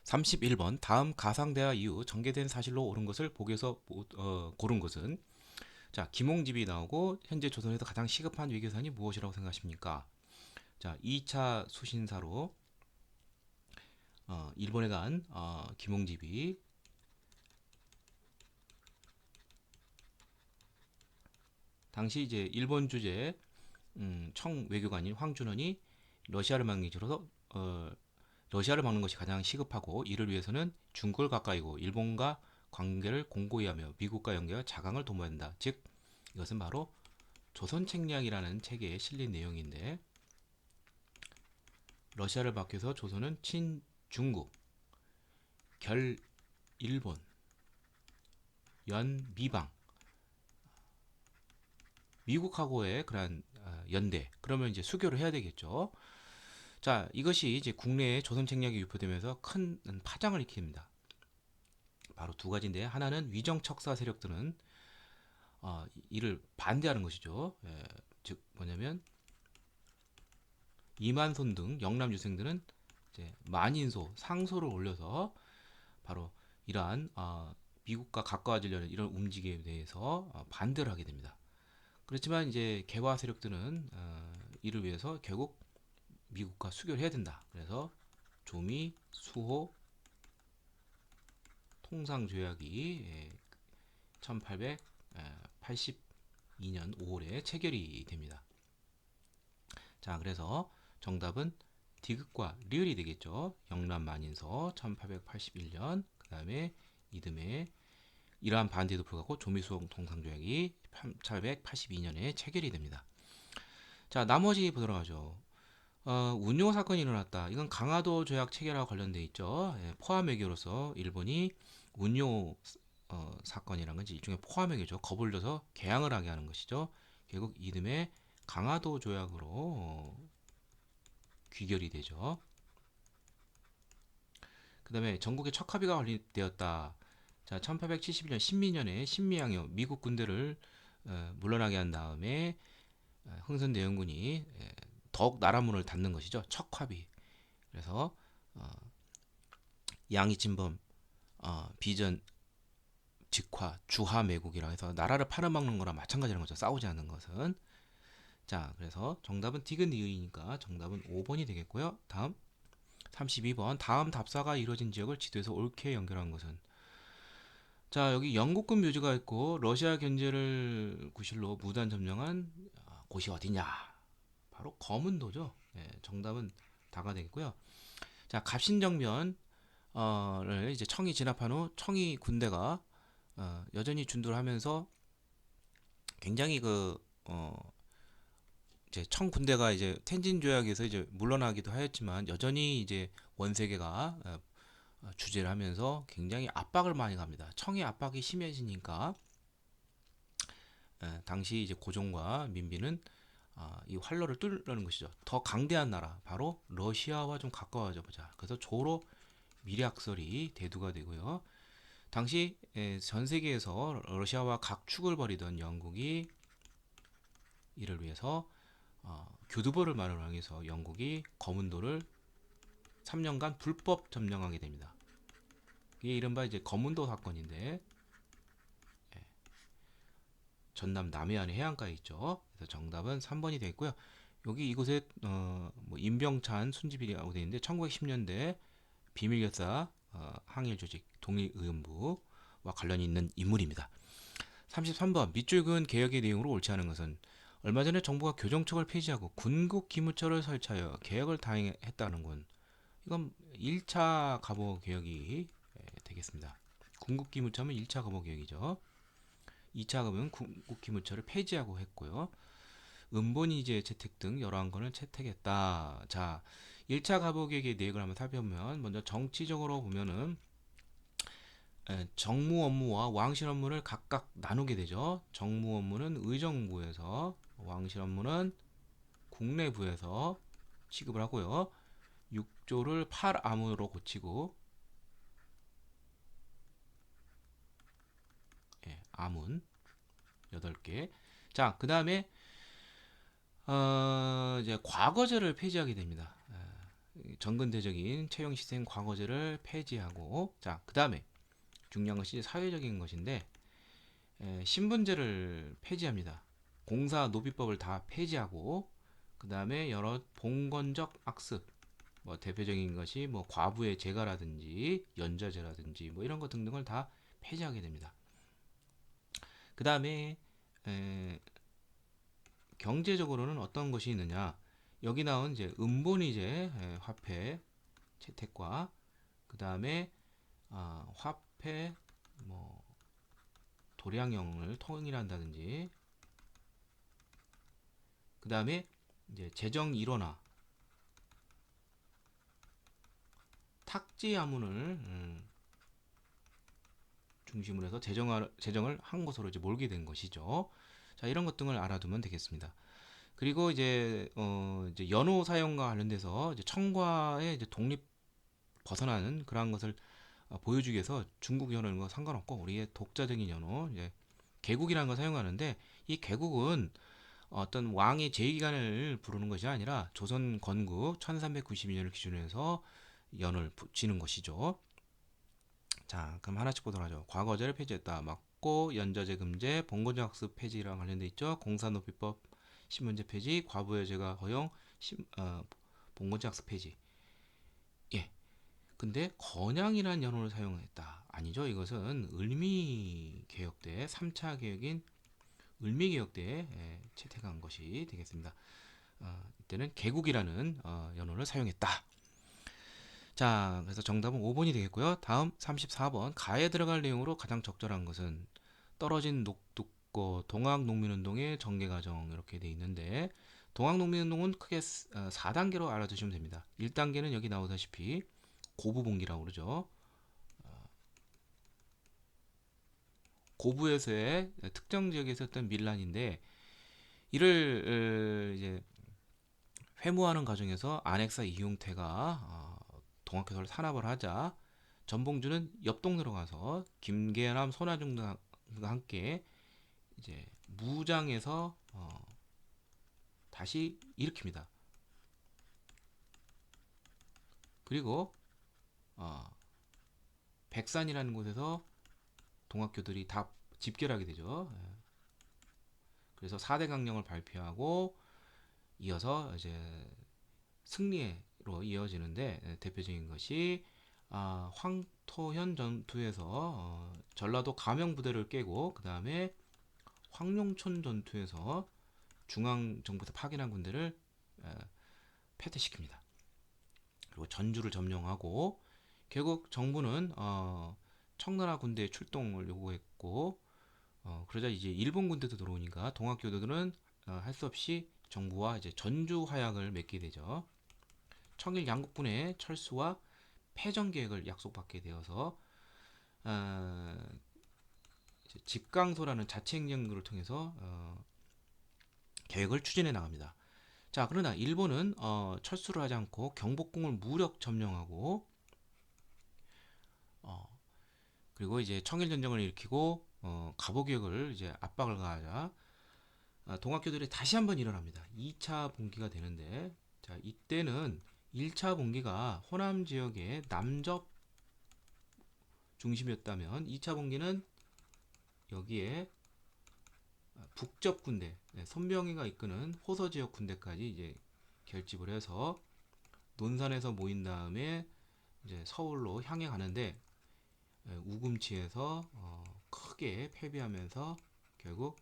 31번 다음 가상대화 이후 전개된 사실로 옳은 것을 보기에서 고른 것은 자 김홍집이 나오고 현재 조선에서 가장 시급한 외교사안이 무엇이라고 생각하십니까? 자 2차 수신사로 일본에 간 김홍집이 당시 이제 일본 주재 청 외교관인 황준원이 러시아를 막는 게 줄어서 러시아를 막는 것이 가장 시급하고 이를 위해서는 중국을 가까이고 일본과 관계를 공고히 하며 미국과 연계와 자강을 도모해야 한다. 즉 이것은 바로 조선책략이라는 책에 실린 내용인데 러시아를 막혀서 조선은 친중국, 결일본, 연미방, 미국하고의 그러한 연대 그러면 이제 수교를 해야 되겠죠. 자 이것이 이제 국내에 조선책략이 유포되면서 큰 파장을 일으킵니다. 바로 두 가지인데 하나는 위정척사 세력들은 이를 반대하는 것이죠. 즉 뭐냐면 이만손 등 영남 유생들은 이제 만인소, 상소를 올려서 바로 이러한 미국과 가까워지려는 이런 움직임에 대해서 반대를 하게 됩니다. 그렇지만 이제 개화 세력들은 이를 위해서 결국 미국과 수교를 해야 된다. 그래서 조미, 수호, 통상조약이 1882년 5월에 체결이 됩니다. 자, 그래서 정답은 디귿과 리을이 되겠죠. 영남 만인서 1881년, 그 다음에 이듬해 이러한 반대에도 불구하고 조미수호 통상조약이 1882년에 체결이 됩니다. 자, 나머지 보도록 하죠. 운용 사건이 일어났다. 이건 강화도 조약 체결과 관련돼 있죠. 포함 외교로서 일본이 운용 사건이란 건 일종의 포함 외교죠. 겁을 줘서 개항을 하게 하는 것이죠. 결국 이듬해 강화도 조약으로 귀결이 되죠. 그 다음에 전국에 척합의가 관리되었다. 자, 1871년 신민년에 신미양요 미국 군대를 물러나게 한 다음에 흥선대원군이 더욱 나라문을 닫는 것이죠. 척합의. 그래서 양이진범, 비전, 직화, 주하 매국이라 해서 나라를 팔아먹는 거랑 마찬가지라는 거죠. 싸우지 않는 것은. 자, 그래서 정답은 디귿니으니까 정답은 5번이 되겠고요. 다음 32번 다음 답사가 이루어진 지역을 지도에서 옳게 연결한 것은 자 여기 영국군 묘지가 있고 러시아 견제를 구실로 무단 점령한 곳이 어디냐 바로 거문도죠. 네, 정답은 다가 되겠고요. 자 갑신정변을 이제 청이 진압한 후 청이 군대가 여전히 준도를 하면서 굉장히 이제 청 군대가 이제 텐진 조약에서 이제 물러나기도 하였지만 여전히 이제 원세계가 주재를 하면서 굉장히 압박을 많이 갑니다. 청의 압박이 심해지니까 당시 이제 고종과 민비는 이 활로를 뚫으려는 것이죠. 더 강대한 나라 바로 러시아와 좀 가까워져 보자. 그래서 조로 밀약설이 대두가 되고요. 당시 전 세계에서 러시아와 각축을 벌이던 영국이 이를 위해서 교두보를 마련하기 위해서 영국이 거문도를 3년간 불법 점령하게 됩니다. 이게 이른바 이제 거문도 사건인데 전남 남해안의 해안가에 있죠. 그래서 정답은 3번이 되겠고요. 여기 이곳에 뭐 임병찬 순집이라고 되어 있는데 1910년대 비밀결사 항일 조직 독립의원부와 관련이 있는 인물입니다. 33번 밑줄 그은 개혁의 내용으로 옳지 않은 것은 얼마 전에 정부가 교정청을 폐지하고 군국 기무처를 설치하여 개혁을 다행했다는 건 이건 1차 갑오 개혁이 되겠습니다. 군국 기무처는 1차 갑오 개혁이죠. 2차 급은 군국 기무처를 폐지하고 했고요. 음본이제 채택 등 여러 건을 채택했다. 자, 1차 갑오개혁의 내역을 한번 살펴보면 먼저 정치적으로 보면은 정무 업무와 왕실 업무를 각각 나누게 되죠. 정무 업무는 의정부에서, 왕실 업무는 국내부에서 취급을 하고요. 6조를 8암으로 고치고 암은 8개. 자, 그 다음에 이제 과거제를 폐지하게 됩니다. 정근대적인 채용시생 과거제를 폐지하고, 자, 그 다음에 중요한 것이 사회적인 것인데, 신분제를 폐지합니다. 공사 노비법을 다 폐지하고, 그 다음에 여러 봉건적 악습, 뭐 대표적인 것이 뭐 과부의 제가라든지 연좌제라든지 뭐 이런 것 등등을 다 폐지하게 됩니다. 그 다음에 경제적으로는 어떤 것이 있느냐? 여기 나온 이제 은본위제 화폐 채택과 그 다음에 화폐 뭐 도량형을 통일한다든지 그 다음에 이제 재정 일원화 탁지화문을 중심으로 해서 재정을 한 곳으로 이제 몰게 된 것이죠. 자, 이런 것 등을 알아두면 되겠습니다. 그리고 이제 연호 사용과 관련돼서 이제 청과의 이제 독립 벗어나는 그러한 것을 보여주기 위해서 중국 연호과 상관없고 우리의 독자적인 연호, 이제 개국이라는 걸 사용하는데 이 개국은 어떤 왕의 제2기간을 부르는 것이 아니라 조선 건국 1392년을 기준으로 해서 연을 붙이는 것이죠. 자, 그럼 하나씩 보도록 하죠. 과거제를 폐지했다. 맞고 연좌제 금제, 봉건적학습 폐지랑 관련돼 있죠. 공사노비법 신문제 폐지, 과부여제가 허용, 봉건적학습 폐지. 예. 근데 건양이라는 연호를 사용했다. 아니죠. 이것은 을미개혁 때 3차 개혁인 을미개혁 때 채택한 것이 되겠습니다. 이때는 개국이라는 연호를 사용했다. 자, 그래서 정답은 5번이 되겠고요. 다음 34번. 가에 들어갈 내용으로 가장 적절한 것은 떨어진 녹두꽃, 동학농민운동의 전개과정 이렇게 돼 있는데 동학농민운동은 크게 4단계로 알아두시면 됩니다. 1단계는 여기 나오다시피 고부분기라고 그러죠. 고부에서의 특정 지역에서 어떤 밀란인데 이를 이제 회무하는 과정에서 안핵사 이용태가 동학교사를 탄압을 하자 전봉주는 옆 동네로 가서 김계남, 손아중 등과 함께 이제 무장해서 다시 일으킵니다. 그리고 백산이라는 곳에서 동학교들이 다 집결하게 되죠. 그래서 4대 강령을 발표하고 이어서 이제 승리로 이어지는데 대표적인 것이 황토현 전투에서 전라도 가명 부대를 깨고 그 다음에 황룡촌 전투에서 중앙 정부에서 파견한 군대를 패퇴시킵니다. 그리고 전주를 점령하고 결국 정부는 청나라 군대의 출동을 요구했고 그러자 이제 일본 군대도 들어오니까 동학교도들은 할 수 없이 정부와 이제 전주 화약을 맺게 되죠. 청일 양국군의 철수와 패전 계획을 약속받게 되어서 집강소라는 자치행정구를 통해서 계획을 추진해 나갑니다. 자, 그러나 일본은 철수를 하지 않고 경복궁을 무력 점령하고 그리고 이제 청일 전쟁을 일으키고 갑오개혁을 이제 압박을 가하자 동학교들이 다시 한번 일어납니다. 2차 봉기가 되는데 자, 이때는 1차 봉기가 호남 지역의 남접 중심이었다면 2차 봉기는 여기에 북접 군대, 손병희가 이끄는 호서 지역 군대까지 이제 결집을 해서 논산에서 모인 다음에 이제 서울로 향해 가는데 우금치에서 크게 패배하면서 결국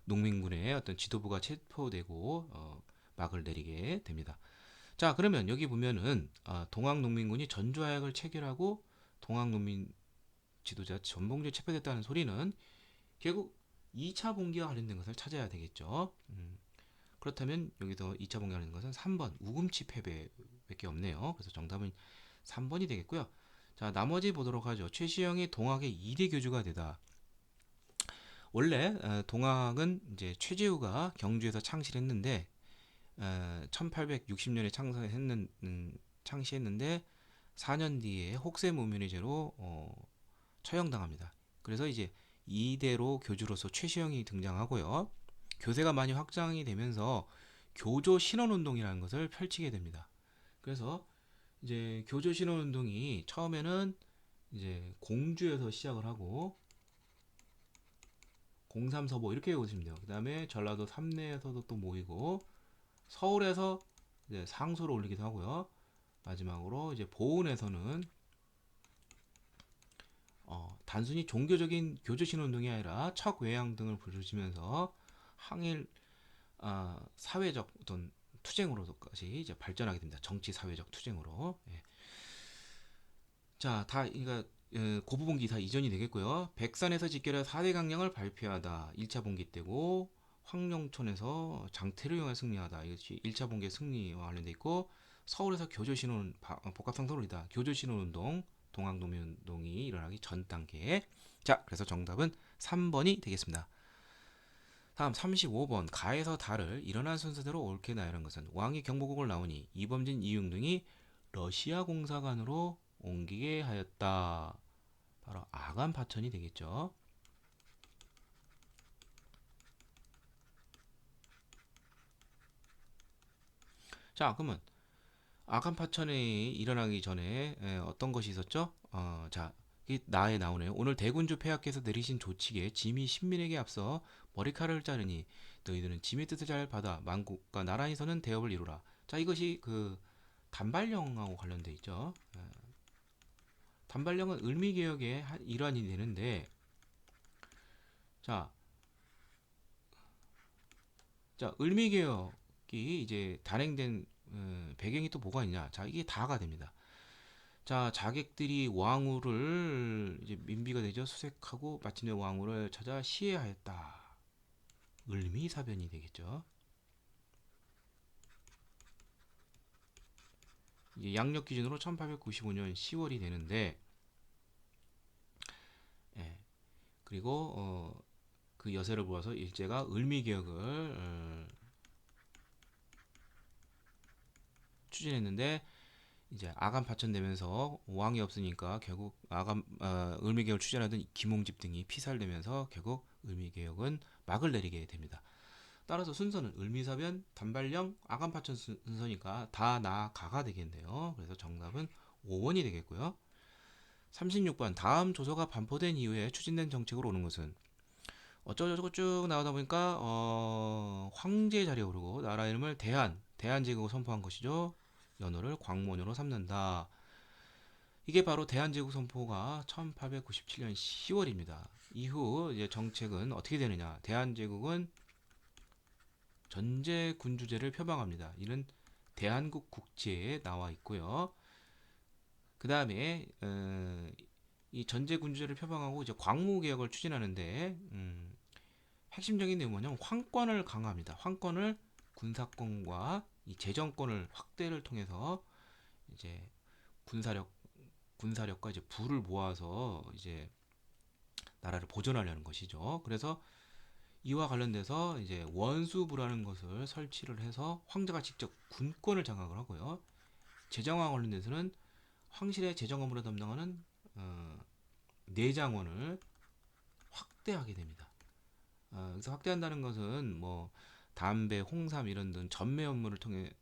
농민군의 어떤 지도부가 체포되고 막을 내리게 됩니다. 자, 그러면 여기 보면은 동학농민군이 전주화약을 체결하고 동학농민 지도자 전봉주에 체포됐다는 소리는 결국 2차 봉기와 관련된 것을 찾아야 되겠죠. 그렇다면 여기서 2차 봉기가 관련된 것은 3번 우금치 패배밖에 없네요. 그래서 정답은 3번이 되겠고요. 자, 나머지 보도록 하죠. 최시영이 동학의 2대 교주가 되다. 원래 동학은 이제 최재우가 경주에서 창시했는데 1860년에 창시했는데 4년 뒤에 혹세무민의죄로 처형당합니다. 그래서 이제 2대로 교주로서 최시영이 등장하고요. 교세가 많이 확장이 되면서 교조 신원운동이라는 것을 펼치게 됩니다. 그래서 이제 교조 신원운동이 처음에는 이제 공주에서 시작을 하고 공삼서보 이렇게 보시면 돼요. 그 다음에 전라도 삼내에서도 또 모이고 서울에서 이제 상소를 올리기도 하고요. 마지막으로 이제 보은에서는 단순히 종교적인 교조신 운동이 아니라 척외양 등을 부르시면서 항일 사회적 어떤 투쟁으로까지 이제 발전하게 됩니다. 정치 사회적 투쟁으로. 예. 자, 다 그러니까 그 부분기 다 이전이 되겠고요. 백산에서 직결해 4대 강령을 발표하다. 1차 분기 때고 황룡촌에서 장태를 이용해 승리하다. 이것이 1차 분기 승리와 관련돼 있고 서울에서 교조신혼 복합상선올리다. 교조신혼운동 동학농민운동이 일어나기 전 단계. 자, 그래서 정답은 3번이 되겠습니다. 다음 35번 가에서 달을 일어난 순서대로 옳게 나열한 것은 왕이 경보국을 나오니 이범진 이융 등이 러시아 공사관으로 옮기게 하였다. 바로 아간 파천이 되겠죠. 자, 그러면 아간 파천이 일어나기 전에 어떤 것이 있었죠? 자, 이 나에 나오네요. 오늘 대군주 폐하께서 내리신 조칙에 짐이 신민에게 앞서 머리카락을 자르니 너희들은 짐의 뜻을 잘 받아 만국과 나란히 서는 대업을 이루라. 자, 이것이 그 단발령하고 관련돼 있죠. 단발령은 을미개혁의 일환이 되는데, 자, 자, 을미개혁이 이제 단행된 배경이 또 뭐가 있냐? 자, 이게 다가 됩니다. 자, 자객들이 왕후를 이제 민비가 되죠. 수색하고 마침내 왕후를 찾아 시해하였다. 을미사변이 되겠죠. 이제 양력 기준으로 1895년 10월이 되는데, 예, 그리고 그 여세를 보아서 일제가 을미개혁을 추진했는데 이제 아간 파천되면서 왕이 없으니까 결국 을미개혁을 추진하던 김홍집 등이 피살되면서 결국 을미개혁은 막을 내리게 됩니다. 따라서 순서는 을미사변, 단발령, 아간 파천 순서니까 다 나가가 되겠네요. 그래서 정답은 5번이 되겠고요. 36번 다음 조서가 반포된 이후에 추진된 정책으로 오는 것은 어쩌고저쩌고 쭉 나오다 보니까 황제 자리에 오르고 나라 이름을 대한제국을 선포한 것이죠. 연호를 광문으로 삼는다. 이게 바로 대한제국 선포가 1897년 10월입니다. 이후 이제 정책은 어떻게 되느냐? 대한제국은 전제군주제를 표방합니다. 이는 대한국 국제에 나와 있고요. 그 다음에 이 전제군주제를 표방하고 이제 광무개혁을 추진하는데 핵심적인 내용은 뭐냐면 황권을 강화합니다. 황권을 군사권과 이 재정권을 확대를 통해서 이제 군사력과 이제 부를 모아서 이제 나라를 보존하려는 것이죠. 그래서 이와 관련돼서 이제 원수부라는 것을 설치를 해서 황제가 직접 군권을 장악을 하고요. 재정과 관련돼서는 황실의 재정 업무를 담당하는 내장원을 확대하게 됩니다. 그래서 확대한다는 것은 뭐 담배, 홍삼 이런 등 전매 업무를 통해를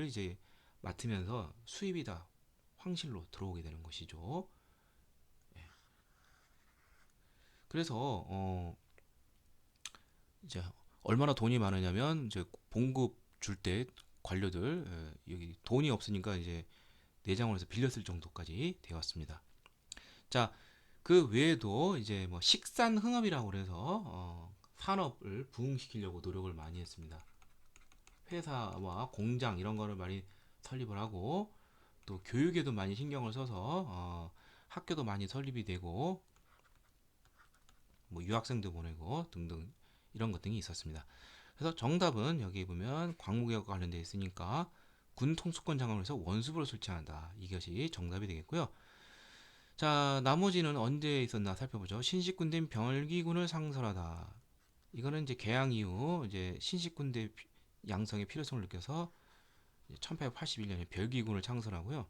이제 맡으면서 수입이 다 황실로 들어오게 되는 것이죠. 그래서 이제 얼마나 돈이 많으냐면 이제 봉급 줄 때 관료들 여기 돈이 없으니까 이제 내장원에서 빌렸을 정도까지 되었습니다. 자, 그 외에도 이제 뭐 식산흥업이라고 그래서 산업을 부흥시키려고 노력을 많이 했습니다. 회사와 공장 이런 거를 많이 설립을 하고 또 교육에도 많이 신경을 써서 학교도 많이 설립이 되고 뭐 유학생도 보내고 등등 이런 것 등이 있었습니다. 그래서 정답은 여기 보면 광무개혁과 관련되어 있으니까 군 통수권 장악을 해서 원수부를 설치한다. 이것이 정답이 되겠고요. 자, 나머지는 언제 있었나 살펴보죠. 신식군대 별기군을 상설하다. 이거는 이제 개항 이후 이제 신식군대 양성의 필요성을 느껴서 1881년에 별기군을 창설하고요.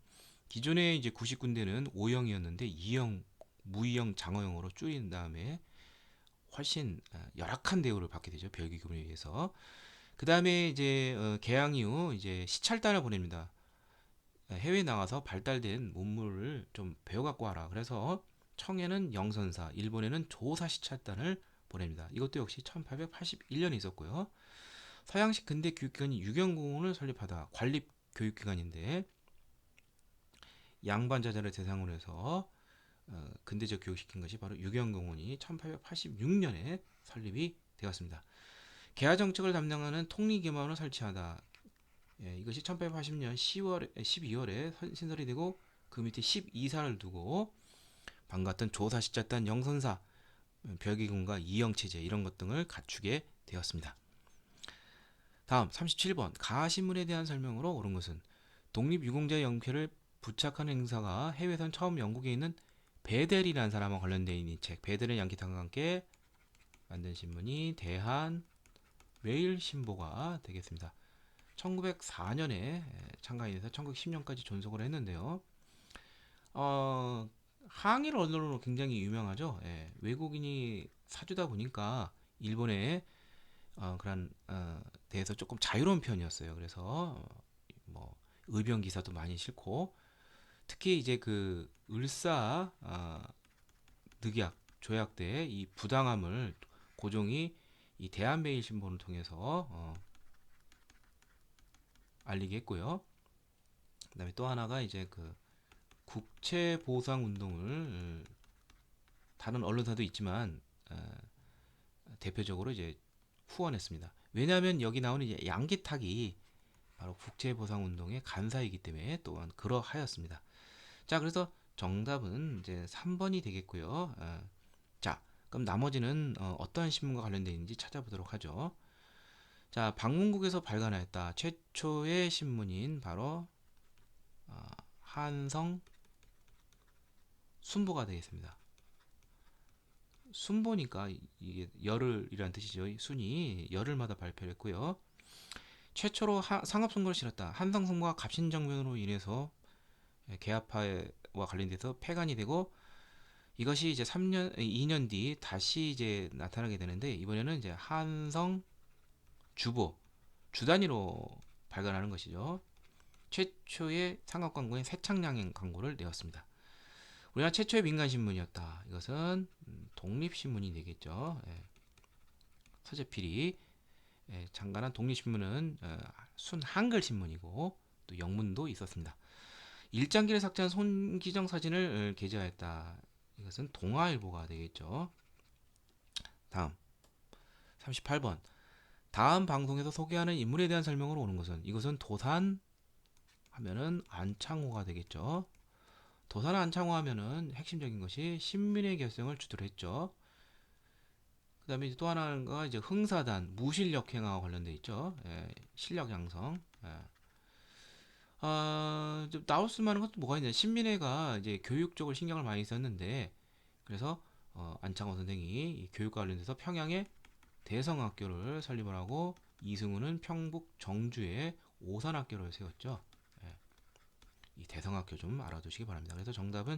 기존의 이제 구식군대는 5형이었는데 2형, 무이형, 장어형으로 줄인 다음에 훨씬 열악한 대우를 받게 되죠. 별기군에 의해서. 그 다음에 이제 개항 이후 이제 시찰단을 보냅니다. 해외 나가서 발달된 문물을 좀 배워갖고 와라. 그래서 청해는 영선사, 일본에는 조사 시찰단을 보냅니다. 이것도 역시 1881년에 있었고요. 서양식 근대 교육기관이 유경공원을 설립하다. 관립 교육기관인데 양반자자를 대상으로 해서 근대적 교육시킨 것이 바로 유경공원이 1886년에 설립이 되었습니다. 개화 정책을 담당하는 통리기관을 설치하다. 이것이 1880년 10월, 12월에 신설이 되고 그 밑에 12사를 두고 방금 같은 조사시켰던 영선사, 별기군과 이영체제 이런 것 등을 갖추게 되었습니다. 다음 37번 가신문에 대한 설명으로 옳은 것은 독립유공자 영표를 부착하는 행사가 해외에선 처음 영국에 있는 베델이라는 사람과 관련되어 있는 책 베델의 양키탄과 함께 만든 신문이 대한 매일신보가 되겠습니다. 1904년에 창간이 돼서 1910년까지 존속을 했는데요. 항일 언론으로 굉장히 유명하죠. 외국인이 사주다 보니까 일본에 그런 대해서 조금 자유로운 편이었어요. 그래서 뭐 의병 기사도 많이 싣고 특히 이제 그 을사 늑약 조약 때 이 부당함을 고종이 이 대한매일신보를 통해서 알리게 했고요. 그다음에 또 하나가 이제 그 국채보상운동을 다른 언론사도 있지만 대표적으로 이제 후원했습니다. 왜냐하면 여기 나오는 이제 양기탁이 바로 국채보상운동의 간사이기 때문에 또한 그러하였습니다. 자, 그래서 정답은 이제 3번이 되겠고요. 자, 그럼 나머지는 어떤 신문과 관련되어 있는지 찾아보도록 하죠. 자, 방문국에서 발간하였다. 최초의 신문인 바로 한성 순보가 되겠습니다. 순보니까 이게 열흘이란 뜻이죠. 순이 열흘마다 발표를 했고요. 최초로 상업선거를 치렀다. 한성순보가 갑신정변으로 인해서 개화파와 관련돼서 폐간이 되고 이것이 이제 2년 뒤 다시 이제 나타나게 되는데 이번에는 이제 한성 주보 주 단위로 발간하는 것이죠. 최초의 상업 광고인 세창량행 광고를 내었습니다. 우리나라 최초의 민간 신문이었다. 이것은 독립신문이 되겠죠. 서재필이 창간한 독립신문은 순 한글 신문이고 또 영문도 있었습니다. 일장기를 삭제한 손기정 사진을 게재하였다. 이것은 동아일보가 되겠죠. 다음 38번 다음 방송에서 소개하는 인물에 대한 설명으로 오는 것은 이것은 도산 하면은 안창호가 되겠죠. 도산 안창호 하면은 핵심적인 것이 신민의 결성을 주도를 했죠. 그 다음에 또 하나가 이제 흥사단 무실력 행하와 관련돼 있죠. 실력 양성. 좀 나올 수만한 것도 뭐가 있냐. 신민회가 이제 교육 쪽을 신경을 많이 썼는데 그래서 안창호 선생이 교육과 관련돼서 평양에 대성학교를 설립을 하고 이승우는 평북 정주에 오산학교를 세웠죠. 예, 이 대성학교 좀 알아두시기 바랍니다. 그래서 정답은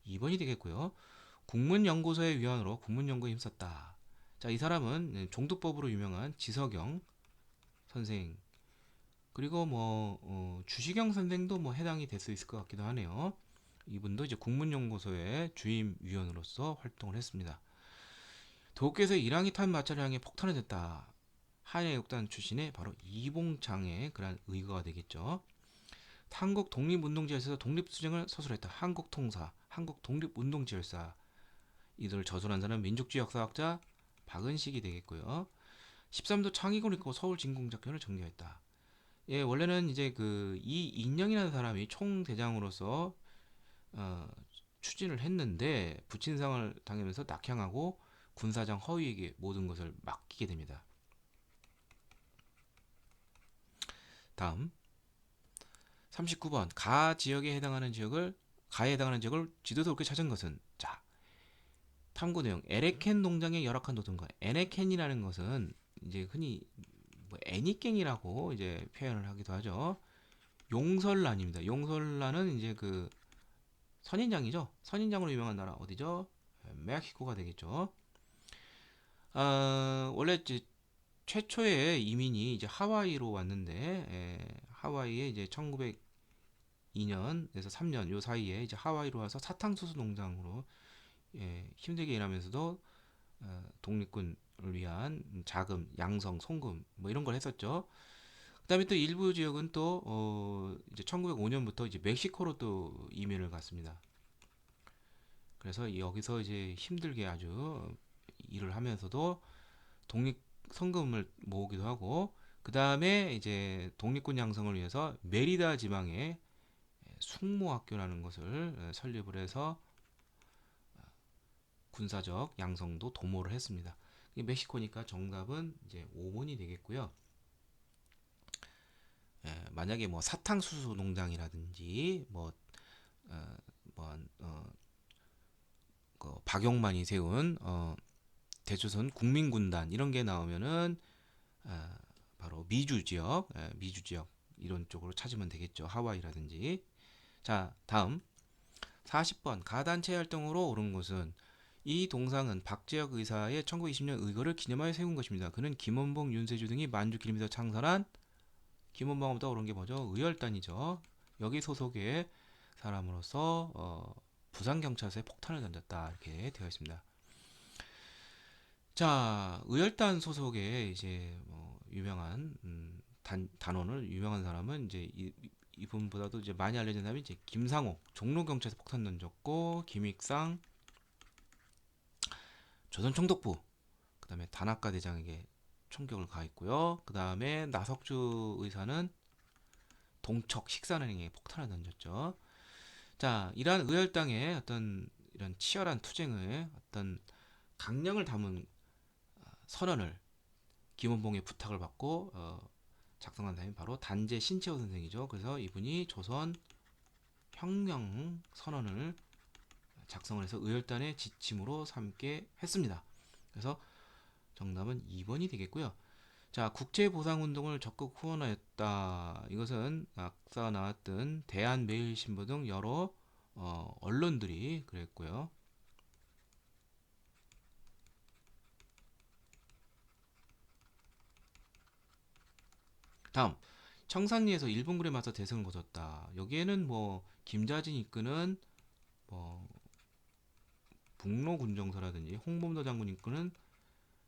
2번이 되겠고요. 국문연구소의 위원으로 국문연구에 힘썼다. 자, 이 사람은 종두법으로 유명한 지석영 선생 그리고 뭐 주시경 선생도 뭐 해당이 될 수 있을 것 같기도 하네요. 이분도 이제 국문연구소의 주임 위원으로서 활동을 했습니다. 도쿄에서 일항이 탄 마차를 향해 폭탄을 댔다. 한해역단 출신의 바로 이봉장의 그런 의거가 되겠죠. 한국 독립운동지열사에서 독립투쟁을 서술했다. 한국통사, 한국독립운동지열사. 이들을 저술한 사람은 민족주의 역사학자 박은식이 되겠고요. 13도 창의군을 입고 서울 진공작전을 전개했다. 예, 원래는 이제 그 이인영이라는 사람이 총대장으로서 추진을 했는데 부친상을 당하면서 낙향하고 군사장 허위에게 모든 것을 맡기게 됩니다. 다음 39번 가에 해당하는 지역을 지도서 옳게 찾은 것은 자 탐구 내용 에레켄 농장의 열악한 노동과 에네켄이라는 것은 이제 흔히 뭐 애니깽이라고 이제 표현을 하기도 하죠. 용설란입니다. 용설란은 이제 그 선인장이죠. 선인장으로 유명한 나라 어디죠? 멕시코가 되겠죠. 원래 이제 최초의 이민이 이제 하와이로 왔는데 하와이에 이제 1902년에서 3년 요 사이에 이제 하와이로 와서 사탕수수 농장으로 힘들게 일하면서도 독립군을 위한 자금, 양성, 송금 뭐 이런 걸 했었죠. 그다음에 또 일부 지역은 또 이제 1905년부터 이제 멕시코로 또 이민을 갔습니다. 그래서 여기서 이제 힘들게 아주 일을 하면서도 독립 성금을 모으기도 하고 그 다음에 이제 독립군 양성을 위해서 메리다 지방에 숙모학교라는 것을 설립을 해서 군사적 양성도 도모를 했습니다. 멕시코니까 정답은 이제 5번이 되겠고요. 만약에 뭐 사탕수수 농장이라든지 어, 뭐 박용만이 세운 대조선 국민군단 이런 게 나오면은 바로 미주 지역 이런 쪽으로 찾으면 되겠죠. 하와이라든지. 자, 다음 40번 가단체 활동으로 오른 곳은 이 동상은 박재혁 의사의 1920년 의거를 기념하여 세운 것입니다. 그는 김원봉, 윤세주 등이 만주 길림에서 창설한 김원봉보다 오른 게 뭐죠? 의열단이죠. 여기 소속의 사람으로서 부산경찰서에 폭탄을 던졌다 이렇게 되어 있습니다. 자, 의열단 소속의 이제 뭐 유명한 단원을 유명한 사람은 이제 이분보다도 이제 많이 알려진 사람이 이제 김상옥 종로경찰서 폭탄 던졌고 김익상 조선총독부 그다음에 단학가 대장에게 총격을 가했고요. 그다음에 나석주 의사는 동척 식산은행에 폭탄을 던졌죠. 자, 이러한 의열당의 어떤 이런 치열한 투쟁의 어떤 강령을 담은 선언을 김원봉의 부탁을 받고 작성한 사람이 바로 단재 신채호 선생이죠. 그래서 이분이 조선 혁명 선언을 작성을 해서 의열단의 지침으로 삼게 했습니다. 그래서 정답은 2번이 되겠고요. 자, 국제보상운동을 적극 후원하였다. 이것은 아까 나왔던 대한매일신보 등 여러 언론들이 그랬고요. 다음 청산리에서 일본군에 맞서 대승을 거뒀다. 여기에는 뭐 김자진 이끄는 뭐 북로군정서라든지 홍범도 장군 이끄는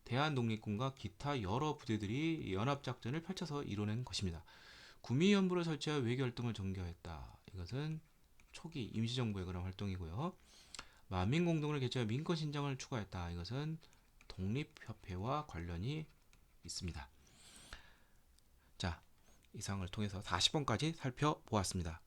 대한독립군과 기타 여러 부대들이 연합작전을 펼쳐서 이뤄낸 것입니다. 구미연부를 설치하여 외교활동을 전개하였다. 이것은 초기 임시정부의 그런 활동이고요. 만민공동을 개최하여 민권신장을 추구했다. 이것은 독립협회와 관련이 있습니다. 자, 이상을 통해서 40번까지 살펴보았습니다.